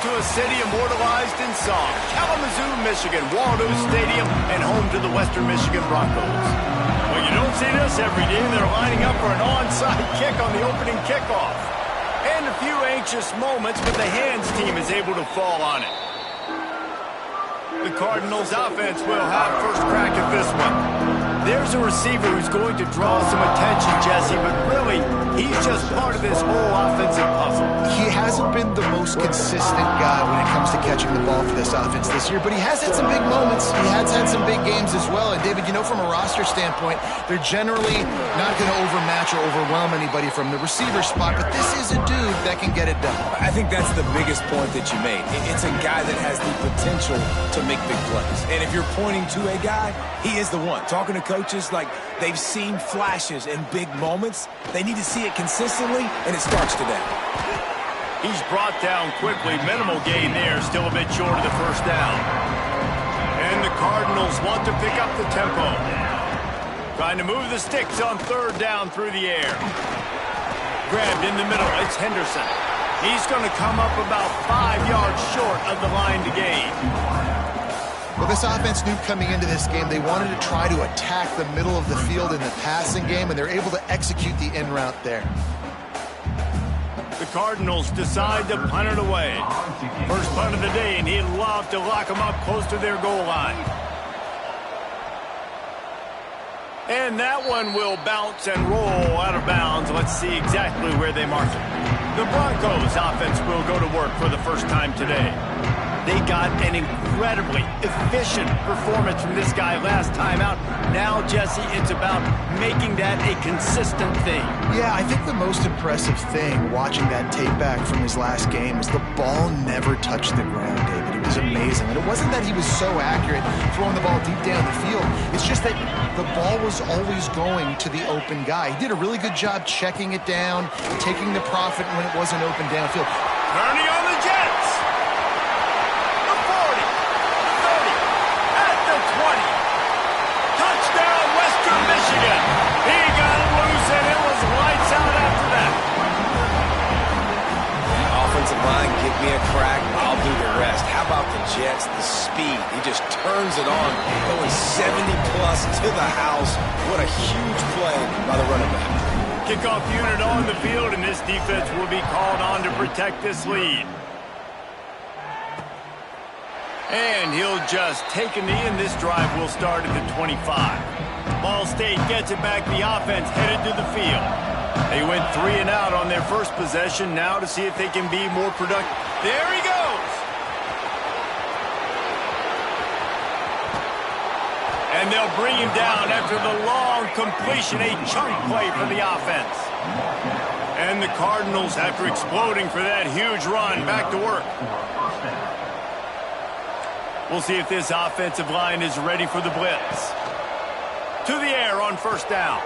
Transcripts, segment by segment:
to a city immortalized in song, Kalamazoo, Michigan, Waldo Stadium, and home to the Western Michigan Broncos. Well, you don't see this every day. They're lining up for an onside kick on the opening kickoff. And a few anxious moments, but the hands team is able to fall on it. The Cardinals offense will have first crack at this one. There's a receiver who's going to draw some attention, Jesse, but really, he's just part of this whole offensive puzzle. He hasn't been the most consistent guy when it comes to catching the ball for this offense this year, but he has had some big moments. He has had some big games as well. And, David, you know, from a roster standpoint, they're generally not going to overmatch or overwhelm anybody from the receiver spot, but this is a dude that can get it done. I think that's the biggest point that you made. It's a guy that has the potential to make big plays. And if you're pointing to a guy, he is the one. Talking to coaches, like, they've seen flashes and big moments. They need to see it consistently, and it starts today. He's brought down quickly. Minimal gain there, still a bit short of the first down. And the Cardinals want to pick up the tempo. Trying to move the sticks on third down through the air. Grabbed in the middle, it's Henderson. He's going to come up about 5 yards short of the line to gain. Well, this offense knew coming into this game they wanted to try to attack the middle of the field in the passing game, and they're able to execute the in route there. The Cardinals decide to punt it away. First punt of the day, and he'd love to lock them up close to their goal line. And that one will bounce and roll out of bounds. Let's see exactly where they mark it. The Broncos offense will go to work for the first time today. They got an incredibly efficient performance from this guy last time out. Now, Jesse, it's about making that a consistent thing. Yeah, I think the most impressive thing watching that tape back from his last game was the ball never touched the ground, David. It was amazing. And it wasn't that he was so accurate throwing the ball deep down the field. It's just that the ball was always going to the open guy. He did a really good job checking it down, taking the profit when it wasn't open downfield. Turning on the Jets. The 40, the 30, at the 20. Touchdown, Western Michigan. He got it loose, and it was lights out after that. Offensive line, give me a crack, I'll do the rest. How about the Jets, the speed? He just turns it on, going 70-plus to the house. What a huge play by the running back. Kickoff unit on the field, and this defense will be called on to protect this lead. And he'll just take a knee, and this drive will start at the 25. Ball State gets it back. The offense headed to the field. They went 3 and out on their first possession. Now to see if they can be more productive. There he goes. And they'll bring him down after the long completion, a chunk play for the offense. And the Cardinals, after exploding for that huge run, back to work. We'll see if this offensive line is ready for the blitz. To the air on first down.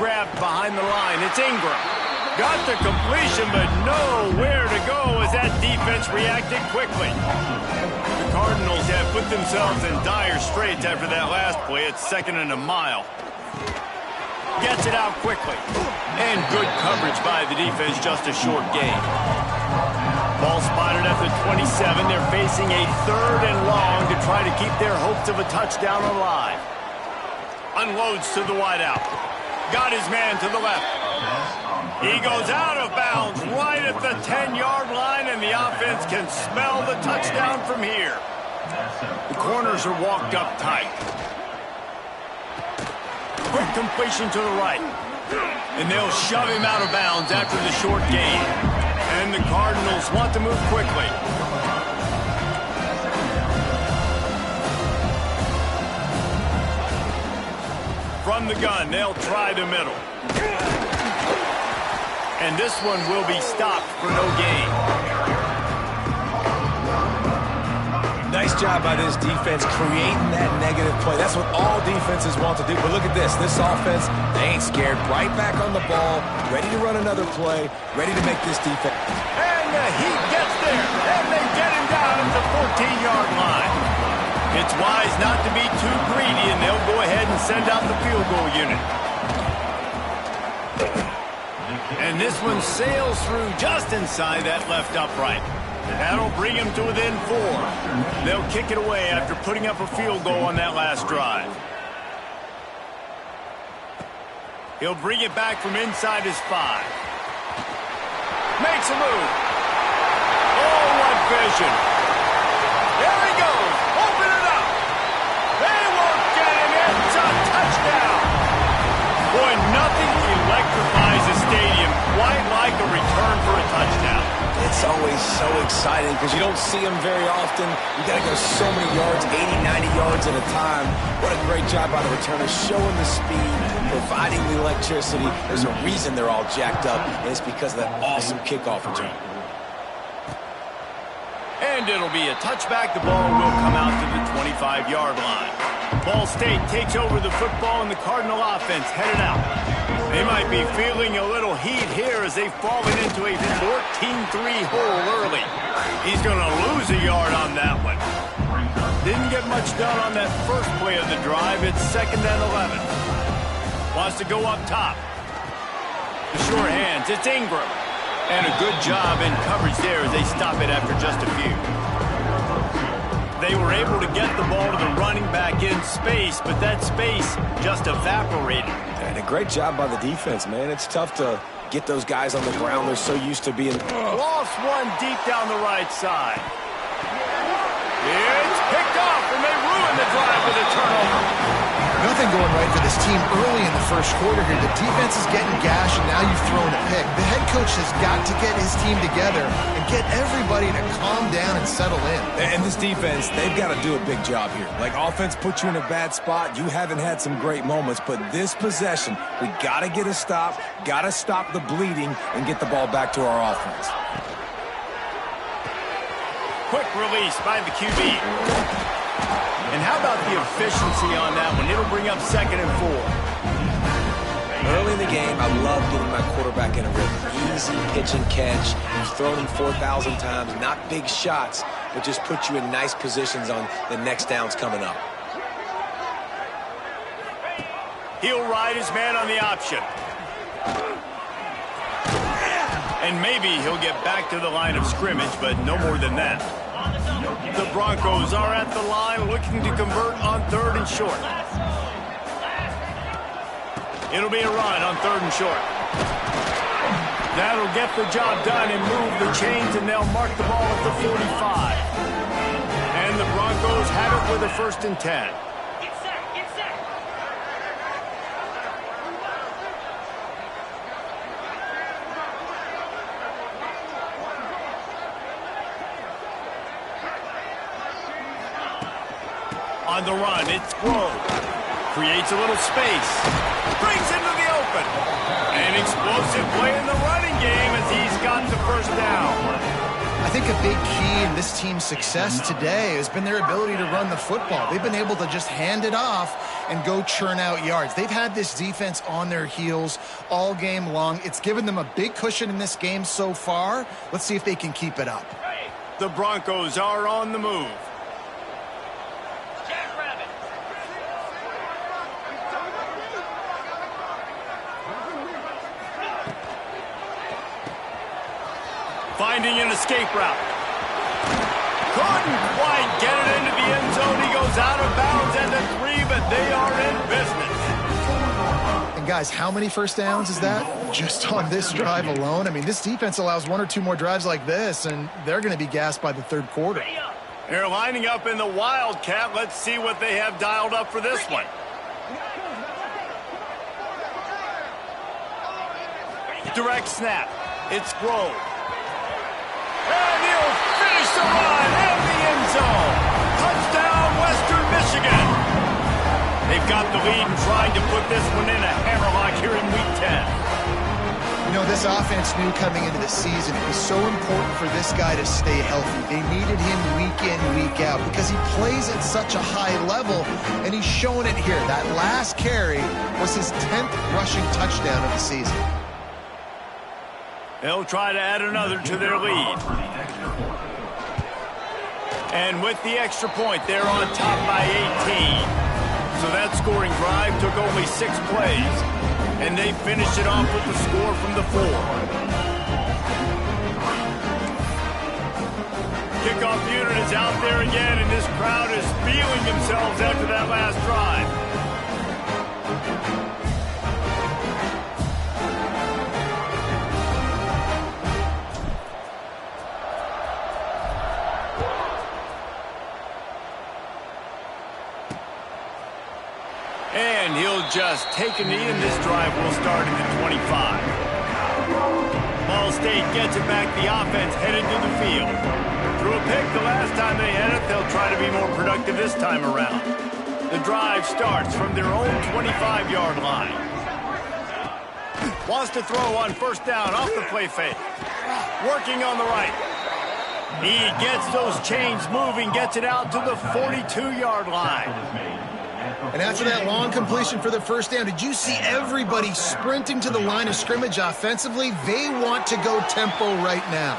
Grabbed behind the line. It's Ingram. Got the completion, but nowhere to go as that defense reacted quickly. The Cardinals have put themselves in dire straits after that last play. It's 2nd and a mile. Gets it out quickly. And good coverage by the defense, just a short gain. Ball spotted at the 27. They're facing a 3rd and long to try to keep their hopes of a touchdown alive. Unloads to the wideout. Got his man to the left. He goes out of bounds right at the 10-yard line, and the offense can smell the touchdown from here. The corners are walked up tight. Quick completion to the right. And they'll shove him out of bounds after the short gain. And the Cardinals want to move quickly. From the gun, they'll try the middle. And this one will be stopped for no gain. Nice job by this defense creating that negative play. That's what all defenses want to do. But look at this. This offense, they ain't scared. Right back on the ball, ready to run another play, ready to make this defense. And the Heat gets there, and they get him down at the 14-yard line. It's wise not to be too greedy, and they'll go ahead and send out the field goal unit. And this one sails through just inside that left upright. That'll bring him to within 4. They'll kick it away after putting up a field goal on that last drive. He'll bring it back from inside his 5. Makes a move. Oh, what vision. There he goes. Open it up. They won't get him. It's a touchdown. Boy, nothing electrifies a stadium quite like a return for a touchdown. It's always so exciting because you don't see them very often. You got to go so many yards, 80, 90 yards at a time. What a great job by the returner, showing the speed, providing the electricity. There's a reason they're all jacked up, and it's because of that awesome kickoff return. And it'll be a touchback. The ball will come out to the 25-yard line. Ball State takes over the football, and the Cardinal offense headed out. They might be feeling a little heat here as they've fallen into a 14-3 hole early. He's going to lose a yard on that one. Didn't get much done on that first play of the drive. It's 2nd and 11. Wants to go up top. The short hands. It's Ingram. And a good job in coverage there as they stop it after just a few. They were able to get the ball to the running back in space, but that space just evaporated. And a great job by the defense, man. It's tough to get those guys on the ground. They're so used to being... Lost one deep down the right side. It's picked off, and they ruin the drive with a turnover. Nothing going right for this team early in the first quarter here. The defense is getting gashed, and now you've thrown a pick. The head coach has got to get his team together and get everybody to calm down and settle in. And this defense, they've got to do a big job here. Like, offense put you in a bad spot. You haven't had some great moments, but this possession, we got to get a stop, got to stop the bleeding, and get the ball back to our offense. Quick release by the QB. And how about the efficiency on that one? It'll bring up 2nd and 4. Early in the game, I love getting my quarterback in a rhythm. Easy pitch and catch. You've thrown him 4,000 times. Not big shots, but just put you in nice positions on the next downs coming up. He'll ride his man on the option. And maybe he'll get back to the line of scrimmage, but no more than that. The Broncos are at the line looking to convert on 3rd and short. It'll be a run on 3rd and short. That'll get the job done and move the chains, and they'll mark the ball at the 45. And the Broncos have it with a 1st and 10. On the run, it's Grove. Creates a little space. Brings into the open. An explosive play in the running game as he's got the 1st down. I think a big key in this team's success today has been their ability to run the football. They've been able to just hand it off and go churn out yards. They've had this defense on their heels all game long. It's given them a big cushion in this game so far. Let's see if they can keep it up. The Broncos are on the move. Finding an escape route. Couldn't quite get it into the end zone. He goes out of bounds at the 3, but they are in business. And guys, how many 1st downs is that? Just on this drive alone? I mean, this defense allows 1 or 2 more drives like this, and they're going to be gassed by the 3rd quarter. They're lining up in the Wildcat. Let's see what they have dialed up for this one. Direct snap. It's Grove. And he'll finish the run in the end zone. Touchdown, Western Michigan. They've got the lead and trying to put this one in a hammerlock here in Week 10. You know, this offense knew coming into the season it was so important for this guy to stay healthy. They needed him week in, week out because he plays at such a high level, and he's showing it here. That last carry was his 10th rushing touchdown of the season. They'll try to add another to their lead. And with the extra point, they're on top by 18. So that scoring drive took only 6 plays. And they finished it off with the score from the 4. Kickoff unit is out there again, and this crowd is feeling themselves after that last drive. And he'll just take a knee, and this drive will start at the 25. Ball State gets it back. The offense headed to the field. Threw a pick the last time they had it. They'll try to be more productive this time around. The drive starts from their own 25-yard line. Wants to throw on first down off the play fake. Working on the right. He gets those chains moving, gets it out to the 42-yard line. And after that long completion for the first down, did you see everybody sprinting to the line of scrimmage offensively? They want to go tempo right now.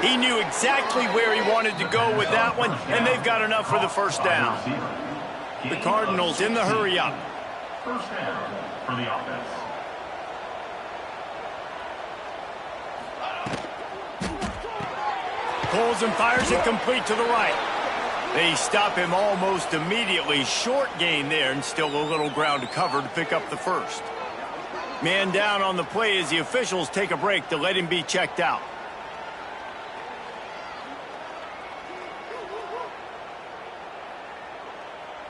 He knew exactly where he wanted to go with that one, and they've got enough for the first down. The Cardinals in the hurry up. First down for the offense. Pulls and fires it complete to the right. They stop him almost immediately. Short gain there, and still a little ground to cover to pick up the first. Man down on the play as the officials take a break to let him be checked out.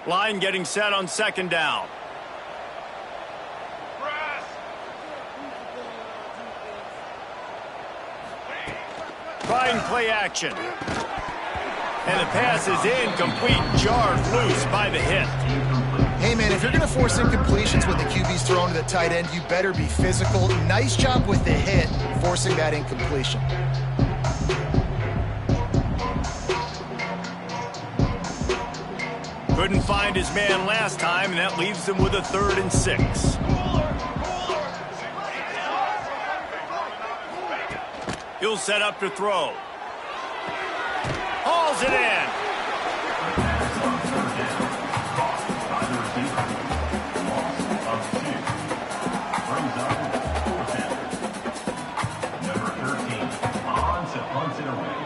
Line getting set on second down. Trying play action. And the pass is incomplete, jarred loose by the hit. Hey, man, if you're going to force incompletions when the QB's thrown to the tight end, you better be physical. Nice job with the hit, forcing that incompletion. Couldn't find his man last time, and that leaves him with a 3rd and 6. He'll set up to throw. Hauls it in. Number 13, on to punt it away.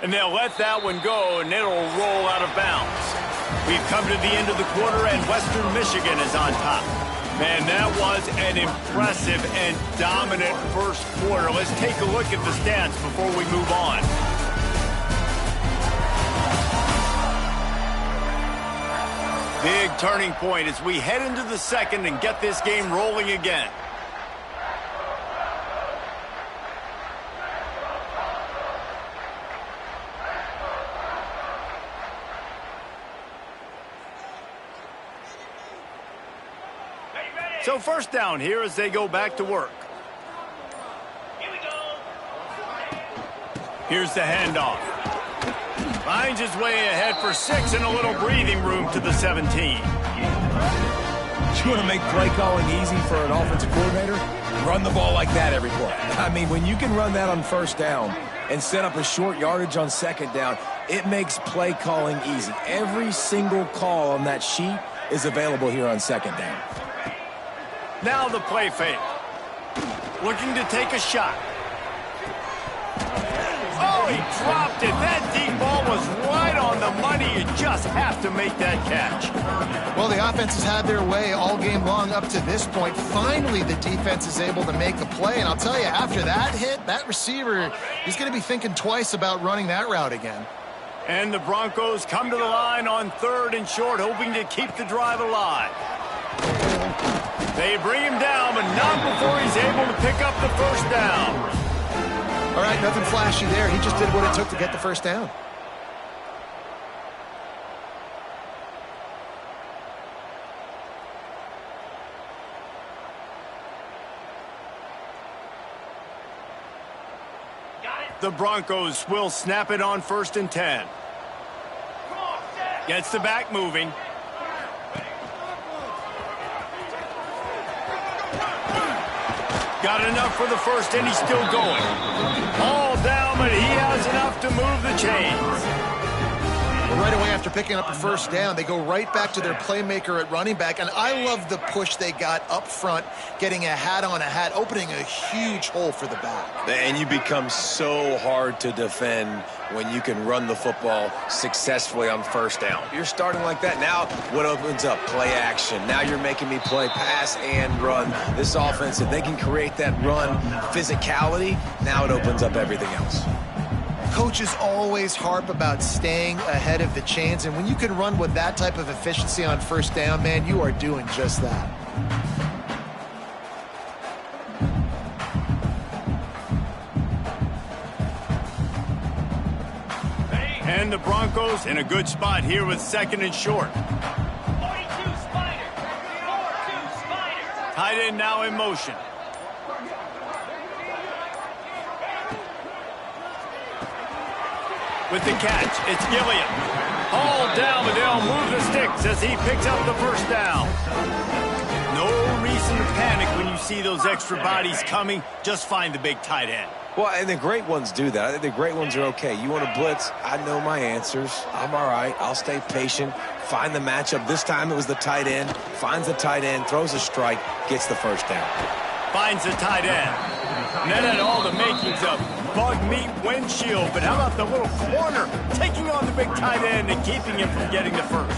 And they'll let that one go, and it'll roll out of bounds. We've come to the end of the quarter, and Western Michigan is on top. Man, that was an impressive and dominant first quarter. Let's take a look at the stats before we move on. Big turning point as we head into the second and get this game rolling again. So first down here as they go back to work. Here we go. Here's the handoff. Finds his way ahead for 6 and a little breathing room to the 17. You want to make play calling easy for an offensive coordinator? Run the ball like that every play. I mean, when you can run that on first down and set up a short yardage on second down, it makes play calling easy. Every single call on that sheet is available here on second down. Now the play fake. Looking to take a shot. Oh, he dropped it. That deep ball was right on the money. You just have to make that catch. Well, the offense has had their way all game long up to this point. Finally, the defense is able to make a play. And I'll tell you, after that hit, that receiver, he's going to be thinking twice about running that route again. And the Broncos come to the line on 3rd and short, hoping to keep the drive alive. They bring him down, but not before he's able to pick up the first down. All right, nothing flashy there. He just did what it took to get the first down. The Broncos will snap it on 1st and 10. Gets the back moving. Got enough for the first, and he's still going. All down, but he has enough to move the chains. Right away after picking up a first down, they go right back to their playmaker at running back. And I love the push they got up front, getting a hat on a hat, opening a huge hole for the back. And you become so hard to defend when you can run the football successfully on first down. You're starting like that. Now what opens up? Play action. Now you're making me play pass and run. This offense, if they can create that run physicality, now it opens up everything else. Coaches always harp about staying ahead of the chains, and when you can run with that type of efficiency on first down, man, you are doing just that. And the Broncos in a good spot here with second and short. 42 Spider. 4-2 Spider. Tight end now in motion. With the catch, it's Gilliam. Hauled down, but they'll move the sticks as he picks up the first down. No reason to panic when you see those extra bodies coming. Just find the big tight end. Well, and the great ones do that. I think the great ones are okay. You want to blitz? I know my answers. I'm all right. I'll stay patient. Find the matchup. This time it was the tight end. Finds the tight end, throws a strike, gets the first down. Finds the tight end. And that had all the makings of bug meat windshield. But how about the little corner taking on the big tight end and keeping him from getting the first?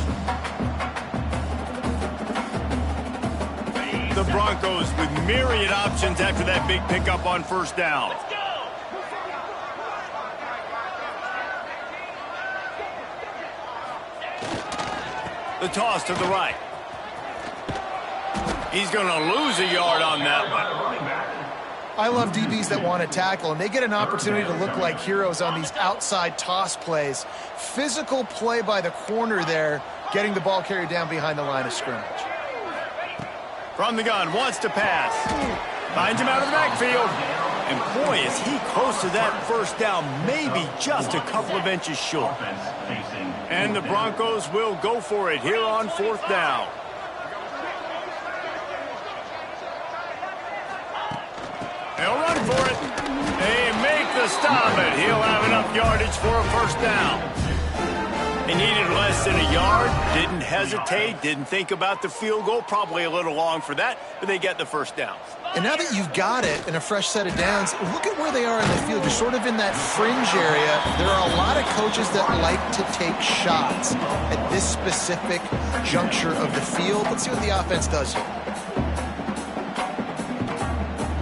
The Broncos with myriad options after that big pickup on first down. Let's go. The toss to the right. He's going to lose a yard on that one. I love DBs that want to tackle, and they get an opportunity to look like heroes on these outside toss plays. Physical play by the corner there, getting the ball carried down behind the line of scrimmage. From the gun, wants to pass. Finds him out of the backfield. And boy, is he close to that first down, maybe just a couple of inches short. And the Broncos will go for it here on fourth down. They'll run for it. They make the stop, but he'll have enough yardage for a first down. They needed less than a yard, didn't hesitate, didn't think about the field goal. Probably a little long for that, but they get the first down. And now that you've got it and a fresh set of downs, look at where they are in the field. You're sort of in that fringe area. There are a lot of coaches that like to take shots at this specific juncture of the field. Let's see what the offense does here.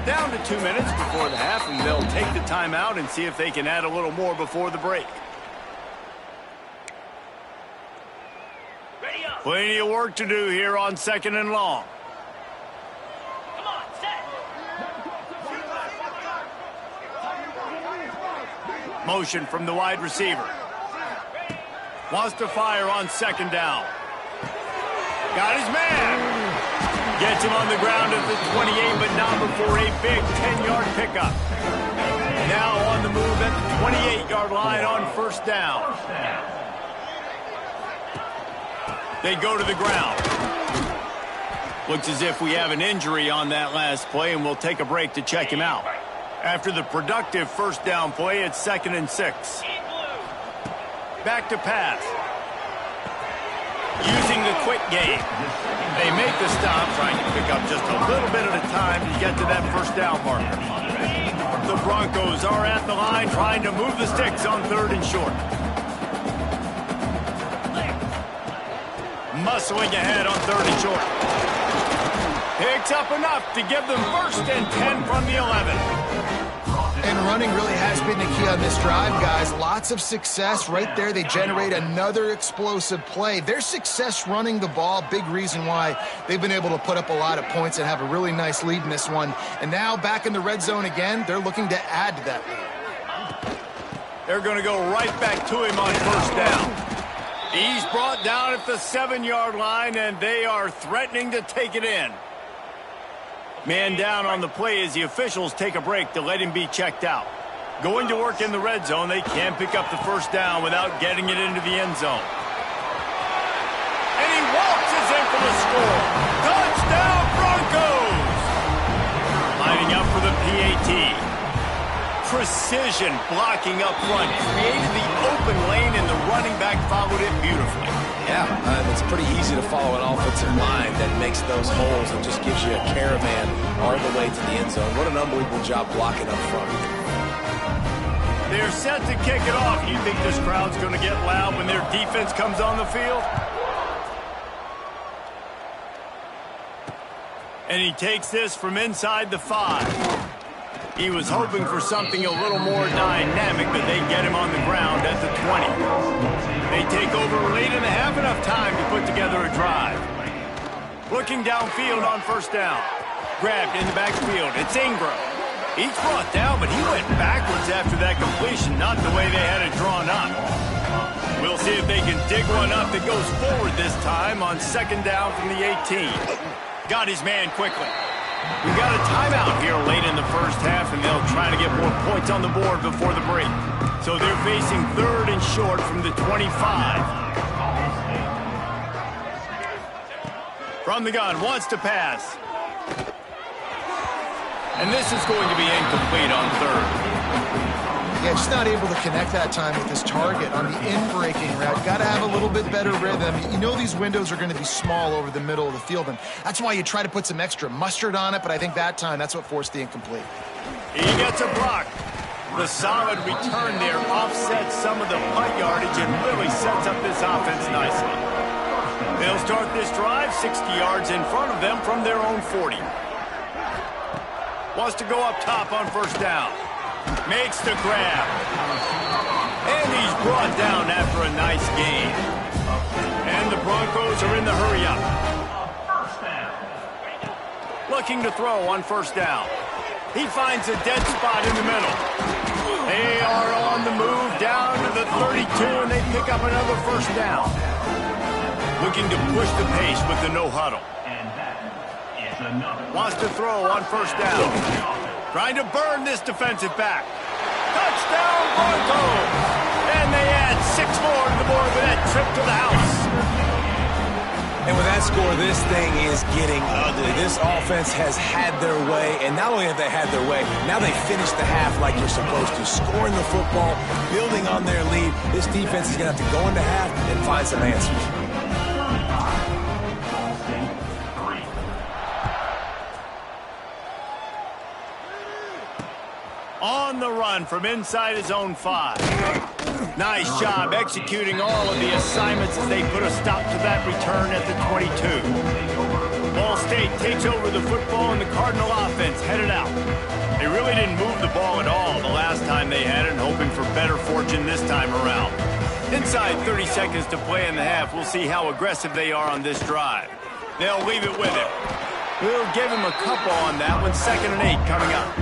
Down to 2 minutes before the half, and they'll take the timeout and see if they can add a little more before the break. Ready up. Plenty of work to do here on second and long. Come on, set. Motion from the wide receiver. Wants to fire on second down. Got his man. Gets him on the ground at the 28, but not before a big 10-yard pickup. Now on the move at the 28-yard line on first down. They go to the ground. Looks as if we have an injury on that last play, and we'll take a break to check him out. After the productive first down play, it's 2nd and 6. Back to pass. Using the quick game. They make the stop, trying to pick up just a little bit at a time to get to that first down marker. The Broncos are at the line trying to move the sticks on 3rd and short. Muscling ahead on 3rd and short. Picks up enough to give them 1st and 10 from the 11. And running really has been the key on this drive, guys. Lots of success right there. They generate another explosive play. Their success running the ball, big reason why they've been able to put up a lot of points and have a really nice lead in this one. And now back in the red zone again, they're looking to add to that lead. They're going to go right back to him on first down. He's brought down at the 7-yard line, and they are threatening to take it in. Man down on the play as the officials take a break to let him be checked out. Going to work in the red zone, they can't pick up the first down without getting it into the end zone. And he waltzes in for the score. Touchdown, Broncos! Lining up for the PAT. precision blocking up front. Created the open lane, and the running back followed it beautifully. Yeah, it's pretty easy to follow an offensive line that makes those holes and just gives you a caravan all the way to the end zone. What an unbelievable job blocking up front. They're set to kick it off. You think this crowd's going to get loud when their defense comes on the field? And he takes this from inside the 5. He was hoping for something a little more dynamic, but they get him on the ground at the 20. They take over late in the half, enough time to put together a drive. Looking downfield on first down. Grabbed in the backfield. It's Ingram. He's brought down, but he went backwards after that completion, not the way they had it drawn up. We'll see if they can dig one up that goes forward this time on second down from the 18. Got his man quickly. We got a timeout here late in the first half, and they'll try to get more points on the board before the break. So they're facing third and short from the 25. From the gun, wants to pass. And this is going to be incomplete on third. Yeah, just not able to connect that time with his target on the in-breaking route. Got to have a little bit better rhythm. You know these windows are going to be small over the middle of the field, and that's why you try to put some extra mustard on it, but I think that time, that's what forced the incomplete. He gets a block. The solid return there offsets some of the punt yardage and really sets up this offense nicely. They'll start this drive 60 yards in front of them from their own 40. Wants to go up top on first down. Makes the grab. And he's brought down after a nice gain. And the Broncos are in the hurry-up. Looking to throw on first down. He finds a dead spot in the middle. They are on the move down to the 32, and they pick up another first down. Looking to push the pace with the no-huddle. Wants to throw on first down. Trying to burn this defensive back. Touchdown, Broncos! And they add 6 more to the board with that trip to the house. And with that score, this thing is getting ugly. This offense has had their way, and not only have they had their way, now they finish the half like you're supposed to, scoring the football, building on their lead. This defense is going to have to go into half and find some answers. On the run from inside his own 5. Nice job executing all of the assignments as they put a stop to that return at the 22. Ball State takes over the football, and the Cardinal offense headed out. They really didn't move the ball at all the last time they had it, hoping for better fortune this time around. Inside 30 seconds to play in the half, we'll see how aggressive they are on this drive. They'll leave it with him. We'll give him a couple on that one. 2nd and 8 coming up.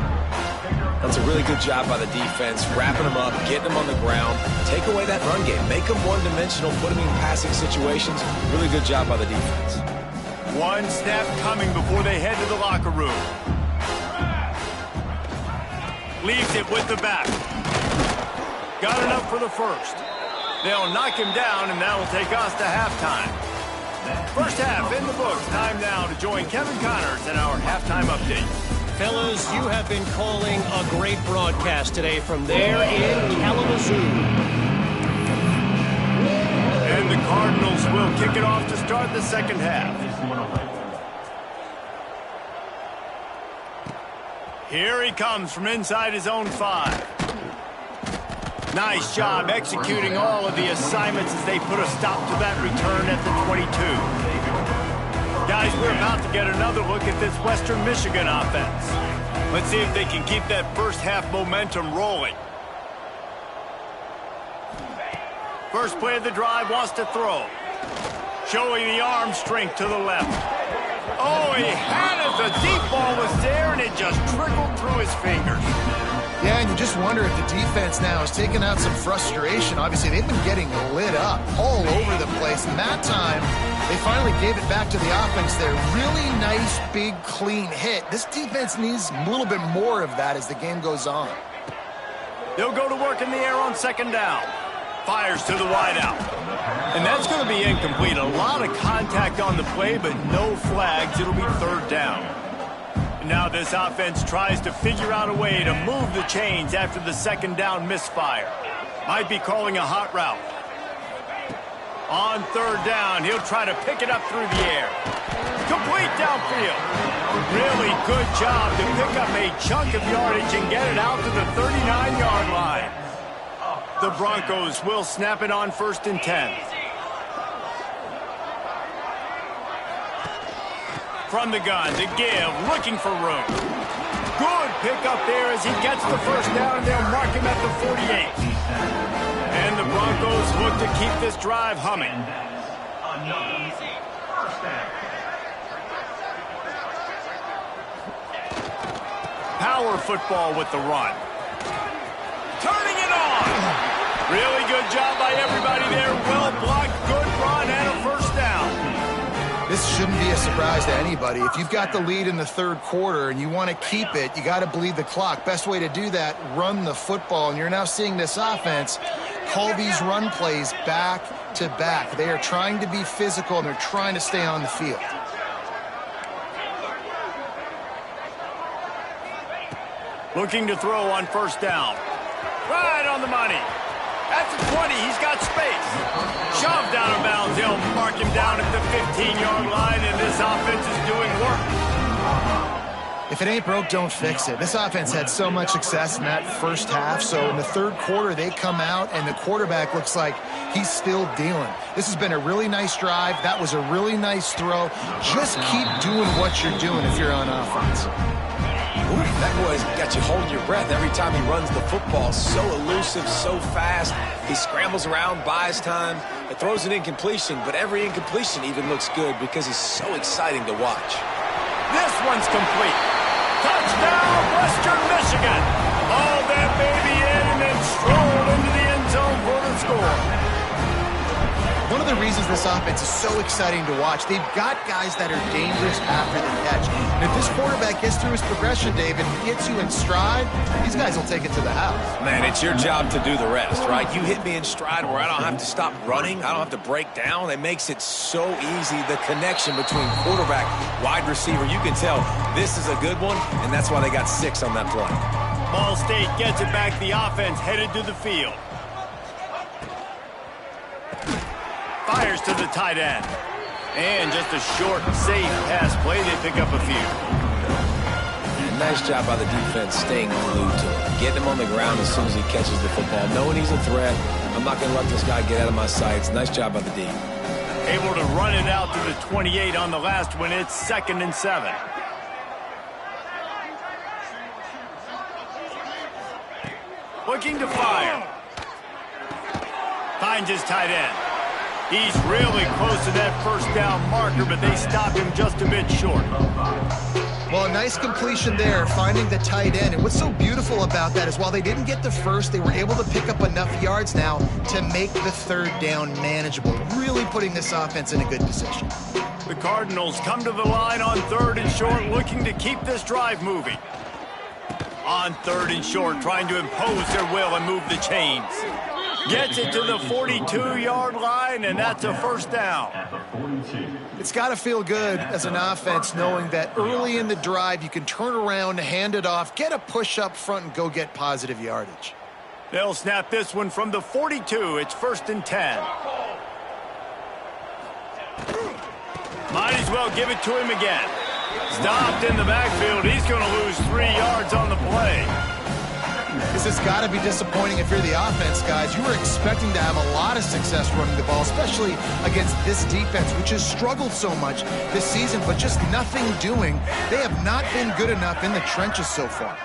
That's a really good job by the defense, wrapping them up, getting them on the ground, take away that run game, make them one-dimensional, put them in passing situations. Really good job by the defense. One snap coming before they head to the locker room. Leaves it with the back. Got enough for the first. They'll knock him down, and that'll take us to halftime. First half in the books. Time now to join Kevin Connors in our halftime update. Fellas, you have been calling a great broadcast today from there in Kalamazoo. And the Cardinals will kick it off to start the second half. Here he comes from inside his own 5. Nice job executing all of the assignments as they put a stop to that return at the 22. Guys, we're about to get another look at this Western Michigan offense. Let's see if they can keep that first half momentum rolling. First play of the drive, wants to throw. Showing the arm strength to the left. Oh, he had it. The deep ball was there, and it just trickled through his fingers. Yeah, and you just wonder if the defense now has taken out some frustration. Obviously, they've been getting lit up all over the place. And that time, they finally gave it back to the offense there. Really nice, big, clean hit. This defense needs a little bit more of that as the game goes on. They'll go to work in the air on second down. Fires to the wideout. And that's going to be incomplete. A lot of contact on the play, but no flags. It'll be third down. Now this offense tries to figure out a way to move the chains after the second down misfire. Might be calling a hot route. On third down, he'll try to pick it up through the air. Complete downfield. Really good job to pick up a chunk of yardage and get it out to the 39-yard line. The Broncos will snap it on 1st and 10. From the gun to give, looking for room. Good pickup there as he gets the first down, and they'll mark him at the 48. And the Broncos look to keep this drive humming. Power football with the run. Turning it on. Really good job by everybody there. Well blocked, good run, and a first down. This shouldn't be a surprise to anybody. If you've got the lead in the third quarter and you want to keep it, you got to bleed the clock. Best way to do that, run the football. And you're now seeing this offense call these run plays back to back. They are trying to be physical, and they're trying to stay on the field. Looking to throw on first down. Right on the money. At the 20, he's got space. Shoved out of bounds. They'll mark him down at the 15-yard line, and this offense is doing work. If it ain't broke, don't fix it. This offense had so much success in that first half, so in the third quarter, they come out, and the quarterback looks like he's still dealing. This has been a really nice drive. That was a really nice throw. Just keep doing what you're doing if you're on offense. Ooh, that boy's got you holding your breath every time he runs the football. So elusive, so fast. He scrambles around, buys time. It throws an incompletion, but every incompletion even looks good because he's so exciting to watch. This one's complete. Touchdown, Western Michigan. All that baby in and then strolled into the end zone for the score. One of the reasons this offense is so exciting to watch, they've got guys that are dangerous after the catch. And if this quarterback gets through his progression, David, gets you in stride, these guys will take it to the house. Man, it's your job to do the rest, right? You hit me in stride where I don't have to stop running. I don't have to break down. It makes it so easy, the connection between quarterback, wide receiver. You can tell this is a good one, and that's why they got 6 on that play. Ball State gets it back. The offense headed to the field. Fires to the tight end. And just a short, safe pass play. They pick up a few. Nice job by the defense staying glued to him. Getting him on the ground as soon as he catches the football. Knowing he's a threat. I'm not going to let this guy get out of my sights. Nice job by the D. Able to run it out to the 28 on the last one. It's 2nd and 7. Looking to fire. Finds his tight end. He's really close to that first down marker, but they stopped him just a bit short. Well, a nice completion there, finding the tight end. And what's so beautiful about that is while they didn't get the first, they were able to pick up enough yards now to make the third down manageable, really putting this offense in a good position. The Cardinals come to the line on 3rd and short, looking to keep this drive moving. On 3rd and short, trying to impose their will and move the chains. Gets it to the 42-yard line, and that's a first down. It's got to feel good as an offense knowing that early in the drive you can turn around, hand it off, get a push up front, and go get positive yardage. They'll snap this one from the 42. It's 1st and 10. Might as well give it to him again. Stopped in the backfield. He's going to lose 3 yards on the play. This has got to be disappointing if you're the offense, guys. You were expecting to have a lot of success running the ball, especially against this defense, which has struggled so much this season, but just nothing doing. They have not been good enough in the trenches so far.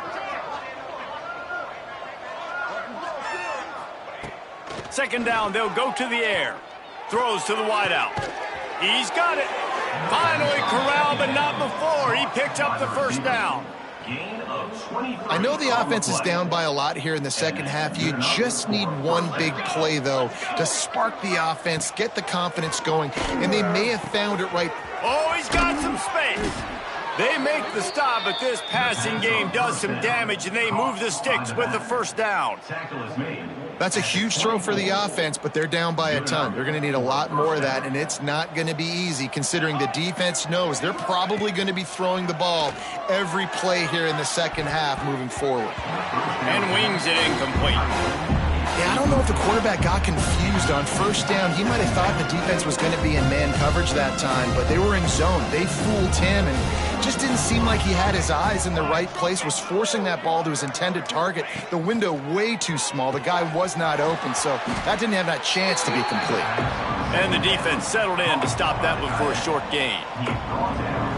Second down, they'll go to the air. Throws to the wideout. He's got it. Finally corralled, but not before. He picked up the first down. I know the offense is down by a lot here in the second half. You just need one big play, though, to spark the offense, get the confidence going, and they may have found it right. Oh, he's got some space. They make the stop, but this passing game does some damage, and they move the sticks with the first down. That's a huge throw for the offense, but they're down by a ton. They're going to need a lot more of that, and it's not going to be easy considering the defense knows they're probably going to be throwing the ball every play here in the second half moving forward. And wings it incomplete. Yeah, I don't know if the quarterback got confused on first down. He might have thought the defense was going to be in man coverage that time, but they were in zone. They fooled him, and just didn't seem like he had his eyes in the right place, was forcing that ball to his intended target. The window way too small. The guy was not open, so that didn't have that chance to be complete. And the defense settled in to stop that one for a short gain.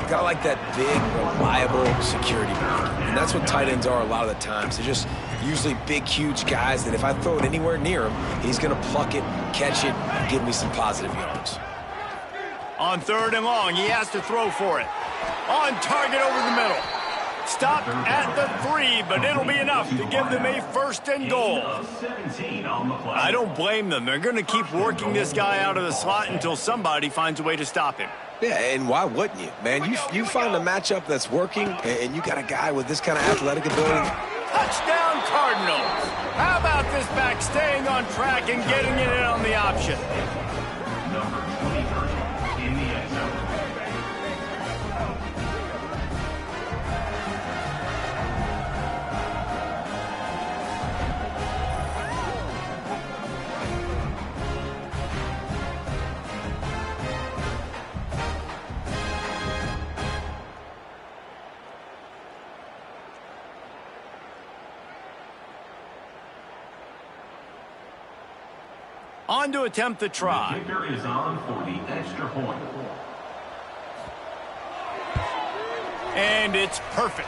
Got like that big, reliable security blanket. And that's what tight ends are a lot of the times. They're just usually big, huge guys that if I throw it anywhere near him, he's going to pluck it, catch it, and give me some positive yards. On 3rd and long, he has to throw for it. On target over the middle. Stop at the 3, but it'll be enough to give them a 1st and goal. I don't blame them. They're going to keep working this guy out of the slot until somebody finds a way to stop him. Yeah, and why wouldn't you? Man, you find a matchup that's working, and you got a guy with this kind of athletic ability. Touchdown, Cardinals. How about this back staying on track and getting it in on the option? On to attempt the try. The kicker is on for the extra point. And it's perfect.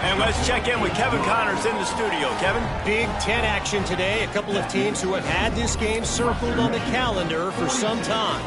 And let's check in with Kevin Connors in the studio. Kevin? Big Ten action today. A couple of teams who have had this game circled on the calendar for some time.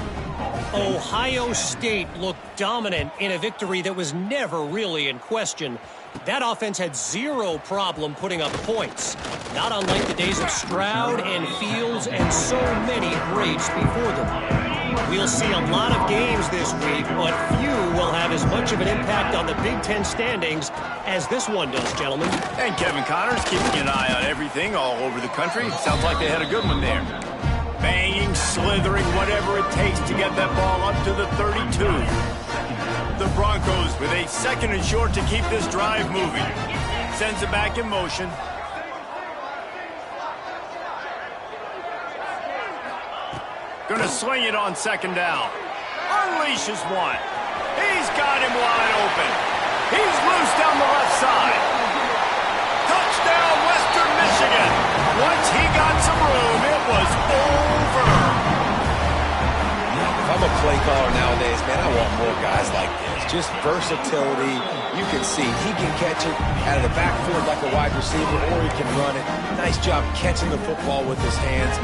Ohio State looked dominant in a victory that was never really in question. That offense had zero problem putting up points. Not unlike the days of Stroud and Fields and so many greats before them. We'll see a lot of games this week, but few will have as much of an impact on the Big Ten standings as this one does, gentlemen. And Kevin Connors keeping an eye on everything all over the country. Sounds like they had a good one there. Banging, slithering, whatever it takes to get that ball up to the 32. The Broncos with a 2nd and short to keep this drive moving. Sends it back in motion. Gonna sling it on 2nd down. Unleashes one. He's got him wide open. He's loose down the left side. Touchdown, Western Michigan. Once he got some room, it was over. If I'm a play caller nowadays, man, I want more guys like this. Just versatility. You can see he can catch it out of the backfield like a wide receiver, or he can run it. Nice job catching the football with his hands,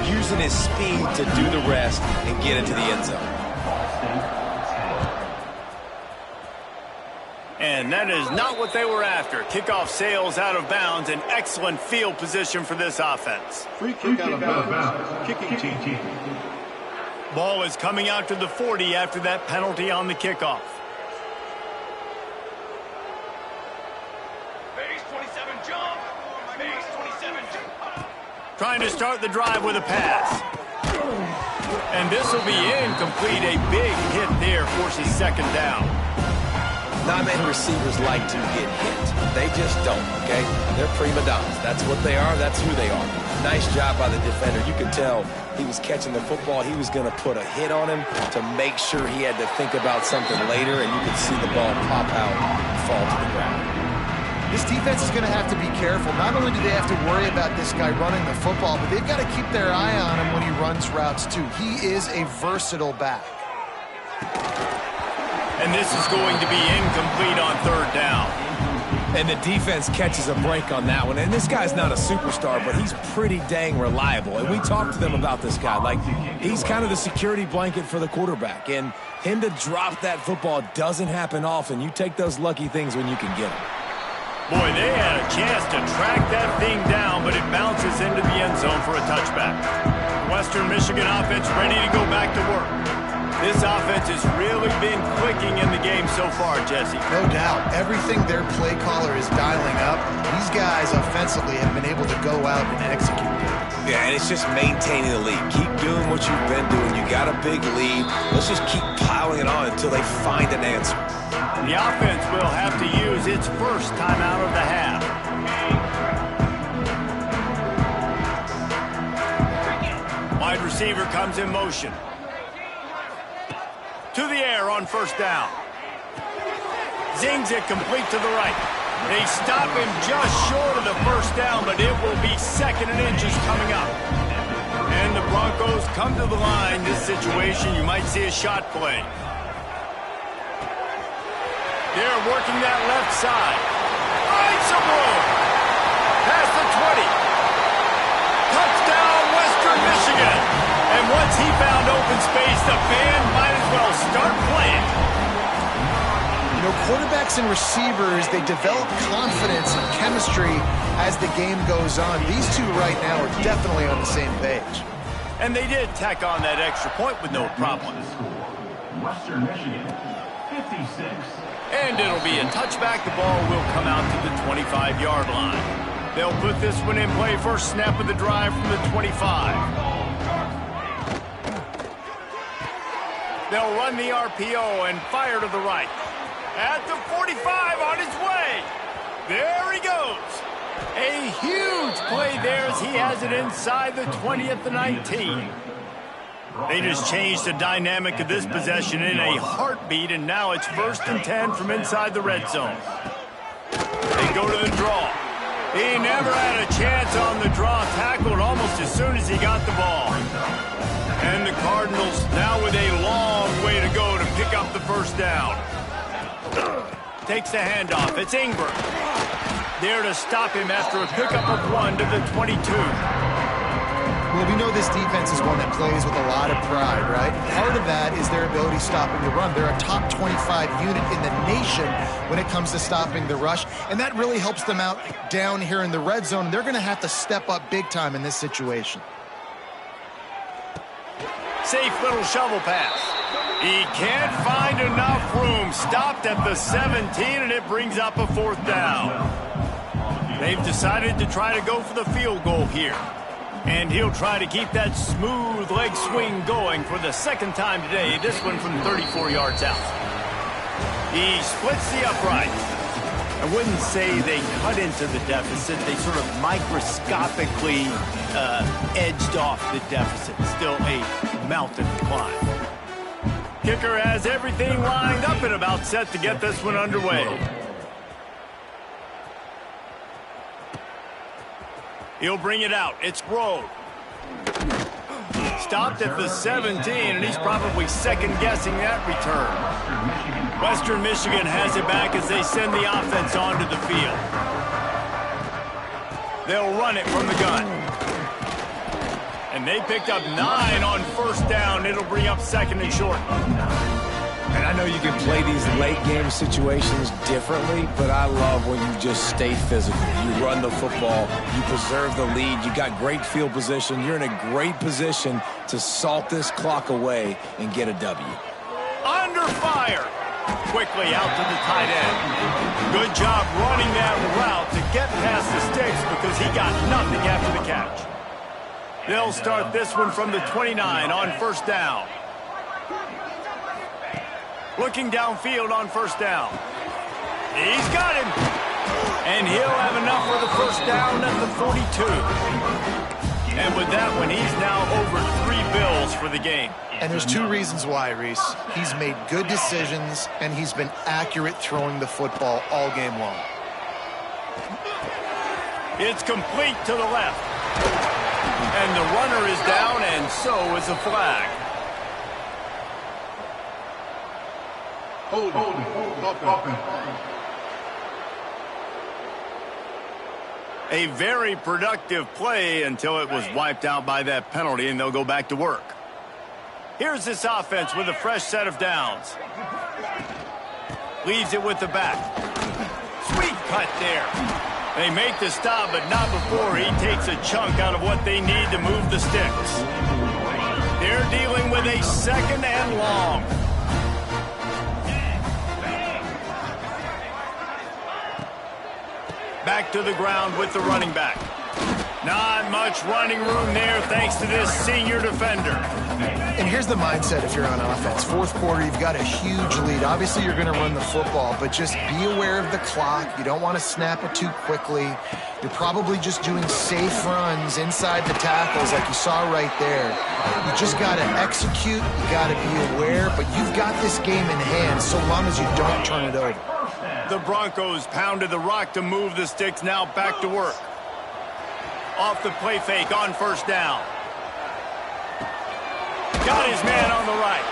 using his speed to do the rest and get into the end zone. And that is not what they were after. Kickoff sails out of bounds. An excellent field position for this offense. Free kick out of bounds. Kicking team. Ball is coming out to the 40 after that penalty on the kickoff. Base 27 jump. Base 27 jump. Trying to start the drive with a pass. And this will be incomplete. A big hit there forces 2nd down. Not many receivers like to get hit. They just don't, okay? They're prima donnas. That's what they are. That's who they are. Nice job by the defender. You could tell he was catching the football. He was going to put a hit on him to make sure he had to think about something later, and you could see the ball pop out and fall to the ground. This defense is going to have to be careful. Not only do they have to worry about this guy running the football, but they've got to keep their eye on him when he runs routes, too. He is a versatile back. And this is going to be incomplete on 3rd down. And the defense catches a break on that one. And this guy's not a superstar, but he's pretty dang reliable. And we talked to them about this guy. Like, he's kind of the security blanket for the quarterback. And him to drop that football doesn't happen often. You take those lucky things when you can get them. Boy, they had a chance to track that thing down, but it bounces into the end zone for a touchback. Western Michigan offense ready to go back to work. This offense has really been clicking in the game so far, Jesse. No doubt. Everything their play caller is dialing up, these guys offensively have been able to go out and execute. Yeah, and it's just maintaining the lead. Keep doing what you've been doing. You got a big lead. Let's just keep piling it on until they find an answer. The offense will have to use its first timeout of the half. Wide receiver comes in motion. To the air on first down. Zings it complete to the right. They stop him just short of the first down, but it will be 2nd and inches coming up. And the Broncos come to the line. This situation, you might see a shot play. They're working that left side. Finds some room. Past the 20. Touchdown, Western Michigan. And once he found open space, the band might as well start playing. You know, quarterbacks and receivers, they develop confidence and chemistry as the game goes on. These two right now are definitely on the same page. And they did tack on that extra point with no problem. Western Michigan, 56. And it'll be a touchback. The ball will come out to the 25-yard line. They'll put this one in play. First snap of the drive from the 25. They'll run the RPO and fire to the right. At the 45, on his way. There he goes. A huge play there as he has it inside the 20 at the 19. They just changed the dynamic of this possession in a heartbeat, and now it's 1st and 10 from inside the red zone. They go to the draw. He never had a chance on the draw, tackled almost as soon as he got the ball. And the Cardinals now with a long way to go to pick up the first down. Takes the handoff. It's Ingram. There to stop him after a pickup of 1 to the 22. Well, we know this defense is one that plays with a lot of pride, right? Part of that is their ability stopping the run. They're a top 25 unit in the nation when it comes to stopping the rush, and that really helps them out down here in the red zone. They're going to have to step up big time in this situation. Safe little shovel pass. He can't find enough room. Stopped at the 17, and it brings up a 4th down. They've decided to try to go for the field goal here. And he'll try to keep that smooth leg swing going for the 2nd time today, this one from 34 yards out. He splits the uprights. I wouldn't say they cut into the deficit. They sort of microscopically edged off the deficit. Still a mountain to climb. Kicker has everything lined up and about set to get this one underway. He'll bring it out. It's Grove. Stopped at the 17, and he's probably second-guessing that return. Western Michigan has it back as they send the offense onto the field. They'll run it from the gun. And they picked up 9 on first down. It'll bring up 2nd and short. And I know you can play these late-game situations differently, but I love when you just stay physical. You run the football, you preserve the lead, you got great field position. You're in a great position to salt this clock away and get a W. Under fire. Quickly out to the tight end. Good job running that route to get past the sticks because he got nothing after the catch. They'll start this one from the 29 on first down. Looking downfield on first down. He's got him. And he'll have enough for the first down at the 42. And with that one, he's now over 3 bills for the game. And there's 2 reasons why, Reese. He's made good decisions, and he's been accurate throwing the football all game long. It's complete to the left. And the runner is down, and so is the flag. Hold. A very productive play until it was wiped out by that penalty, and they'll go back to work. Here's this offense with a fresh set of downs. Leaves it with the back. Sweet cut there. They make the stop, but not before he takes a chunk out of what they need to move the sticks. They're dealing with a 2nd and long. Back to the ground with the running back. Not much running room there thanks to this senior defender. And here's the mindset if you're on offense. 4th quarter, you've got a huge lead. Obviously, you're going to run the football, but just be aware of the clock. You don't want to snap it too quickly. You're probably just doing safe runs inside the tackles like you saw right there. You just got to execute. You got to be aware, but you've got this game in hand so long as you don't turn it over. The Broncos pounded the rock to move the sticks, now back to work. Off the play fake on 1st down. Got his man on the right.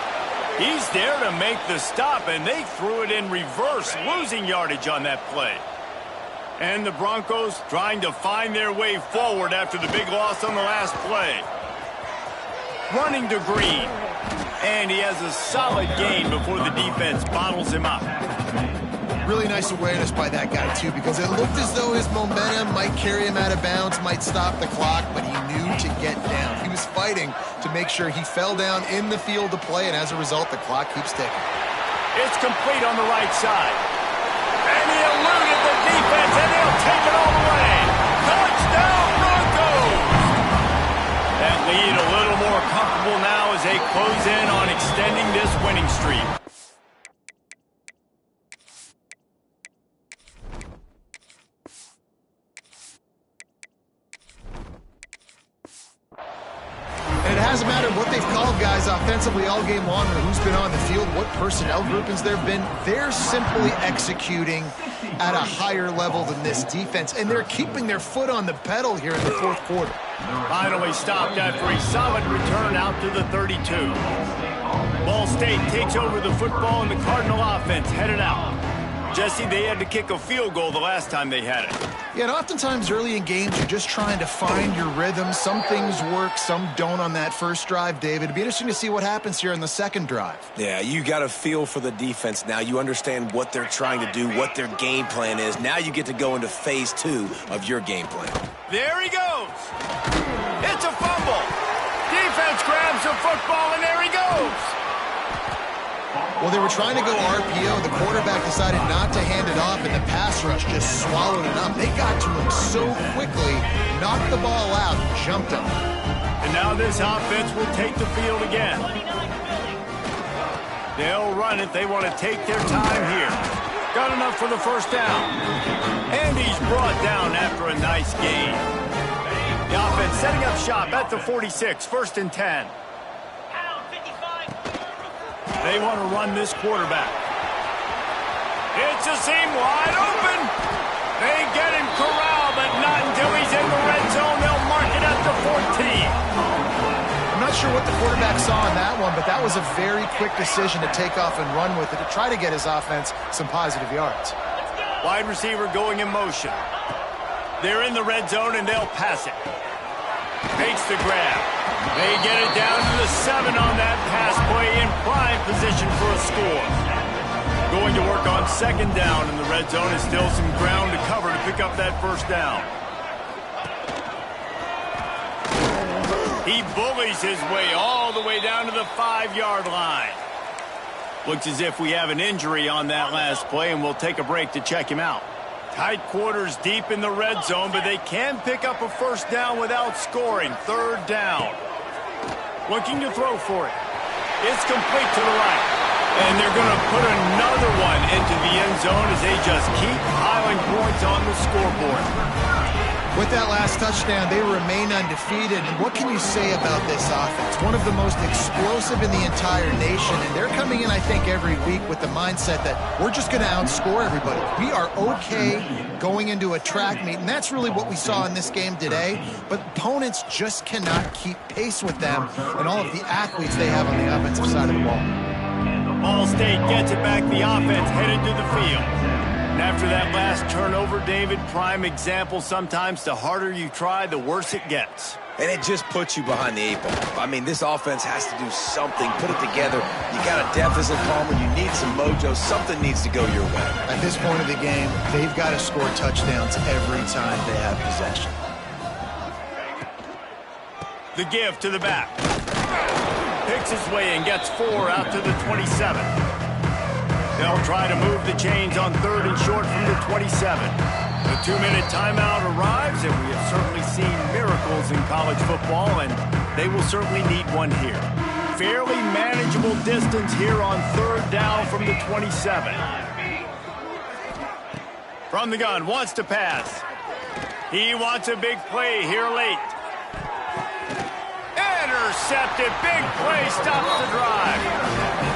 He's there to make the stop, and they threw it in reverse, losing yardage on that play. And the Broncos trying to find their way forward after the big loss on the last play. Running to Green. And he has a solid gain before the defense bottles him up. Really nice awareness by that guy, too, because it looked as though his momentum might carry him out of bounds, might stop the clock, but he knew to get down. He was fighting to make sure he fell down in the field to play, and as a result, the clock keeps ticking. It's complete on the right side. And he eluded the defense, and he'll take it all the way. Touchdown, Broncos! That lead a little more comfortable now as they close in on extending this winning streak. And it hasn't mattered what they've called guys offensively all game long or who's been on the field, what personnel groupings there have been. They're simply executing at a higher level than this defense, and they're keeping their foot on the pedal here in the 4th quarter. Finally stopped after a solid return out to the 32. Ball State takes over the football, and the Cardinal offense headed out. Jesse, they had to kick a field goal the last time they had it. Yeah, and oftentimes early in games, you're just trying to find your rhythm. Some things work, some don't on that first drive, David. It'd be interesting to see what happens here in the 2nd drive. Yeah, you got a feel for the defense now. You understand what they're trying to do, what their game plan is. Now you get to go into phase 2 of your game plan. There he goes. It's a fumble. Defense grabs the football, and there he goes. Well, they were trying to go RPO. The quarterback decided not to hand it off, and the pass rush just swallowed it up. They got to him so quickly, knocked the ball out, jumped him. And now this offense will take the field again. They'll run it. They want to take their time here. Got enough for the 1st down. And he's brought down after a nice gain. The offense setting up shop at the 46, 1st and 10. They want to run this quarterback. It's a seam wide open. They get him corralled, but not until he's in the red zone. They'll mark it at the 14. I'm not sure what the quarterback saw on that one, but that was a very quick decision to take off and run with it to try to get his offense some positive yards. Wide receiver going in motion. They're in the red zone, and they'll pass it. Makes the grab. They get it down to the 7 on that pass play, in prime position for a score. Going to work on 2nd down in the red zone, is still some ground to cover to pick up that 1st down. He bullies his way all the way down to the 5-yard line. Looks as if we have an injury on that last play, and we'll take a break to check him out. Tight quarters deep in the red zone, but they can pick up a 1st down without scoring. 3rd down. Looking to throw for it. It's complete to the right. And they're going to put another one into the end zone as they just keep piling points on the scoreboard. With that last touchdown, they remain undefeated. And what can you say about this offense? One of the most explosive in the entire nation. And they're coming in, I think, every week with the mindset that we're just going to outscore everybody. We are okay going into a track meet. And that's really what we saw in this game today. But opponents just cannot keep pace with them and all of the athletes they have on the offensive side of the ball. Ball State gets it back. The offense headed to the field. And after that last turnover, David, prime example, sometimes the harder you try, the worse it gets. And it just puts you behind the 8 ball. I mean, this offense has to do something, put it together. You got a deficit, Palmer. You need some mojo. Something needs to go your way. At this point of the game, they've got to score touchdowns every time they have possession. The give to the back. breaks his way and gets 4 out to the 27. They'll try to move the chains on 3rd and short from the 27. The 2-minute timeout arrives, and we have certainly seen miracles in college football, and they will certainly need one here. Fairly manageable distance here on 3rd down from the 27. From the gun, wants to pass. He wants a big play here late. Intercepted, big play, stops the drive.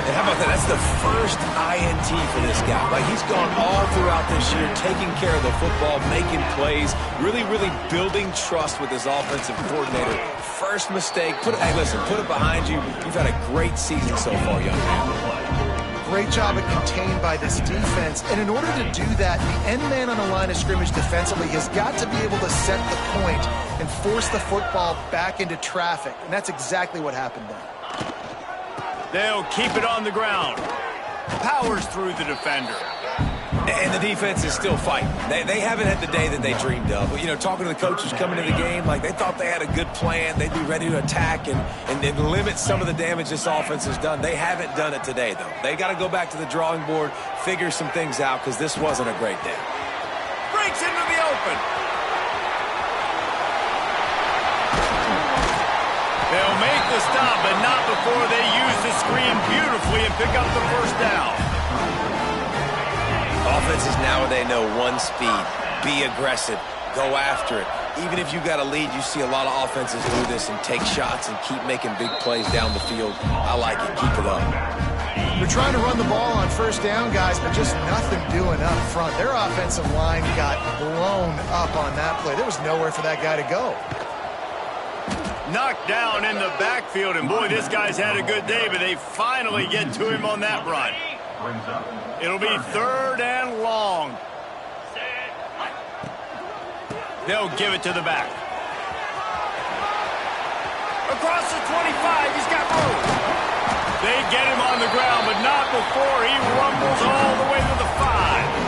And how about that? That's the first INT for this guy. Like, he's gone all throughout this year, taking care of the football, making plays, really building trust with his offensive coordinator. First mistake, hey, listen, put it behind you. You've had a great season so far, young man. Great job at contained by this defense. And in order to do that, the end man on the line of scrimmage defensively has got to be able to set the point and force the football back into traffic. And that's exactly what happened there. They'll keep it on the ground. Powers through the defender. And the defense is still fighting. They haven't had the day that they dreamed of. But, you know, talking to the coaches coming to the game, like, they thought they had a good plan. They'd be ready to attack and limit some of the damage this offense has done. They haven't done it today, though. They got to go back to the drawing board, figure some things out, because this wasn't a great day. Breaks into the open. They'll make the stop, but not before they use the screen beautifully and pick up the 1st down. Offenses nowadays know one speed. Be aggressive. Go after it. Even if you got a lead, you see a lot of offenses do this and take shots and keep making big plays down the field. I like it. Keep it up. They're trying to run the ball on 1st down, guys, but just nothing doing up front. Their offensive line got blown up on that play. There was nowhere for that guy to go. Knocked down in the backfield, and boy, this guy's had a good day, but they finally get to him on that run. It'll be 3rd and long. They'll give it to the back. Across the 25, he's got room. They get him on the ground, but not before he rumbles all the way to the 5.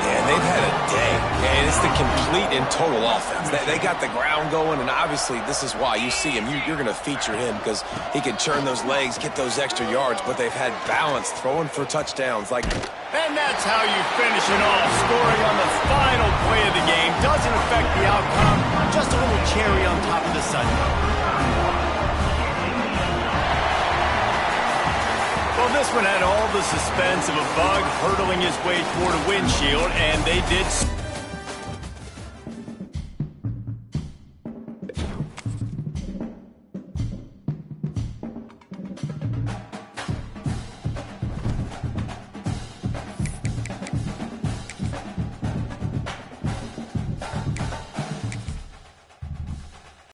Yeah, they've had a day, and it's the complete and total offense. They got the ground going, and obviously this is why you see him. You're going to feature him because he can churn those legs, get those extra yards, but they've had balance, throwing for touchdowns. And that's how you finish it off. Scoring on the final play of the game doesn't affect the outcome. Just a little cherry on top of the sundae. Well, this one had all the suspense of a bug hurtling his way toward a windshield, and they did...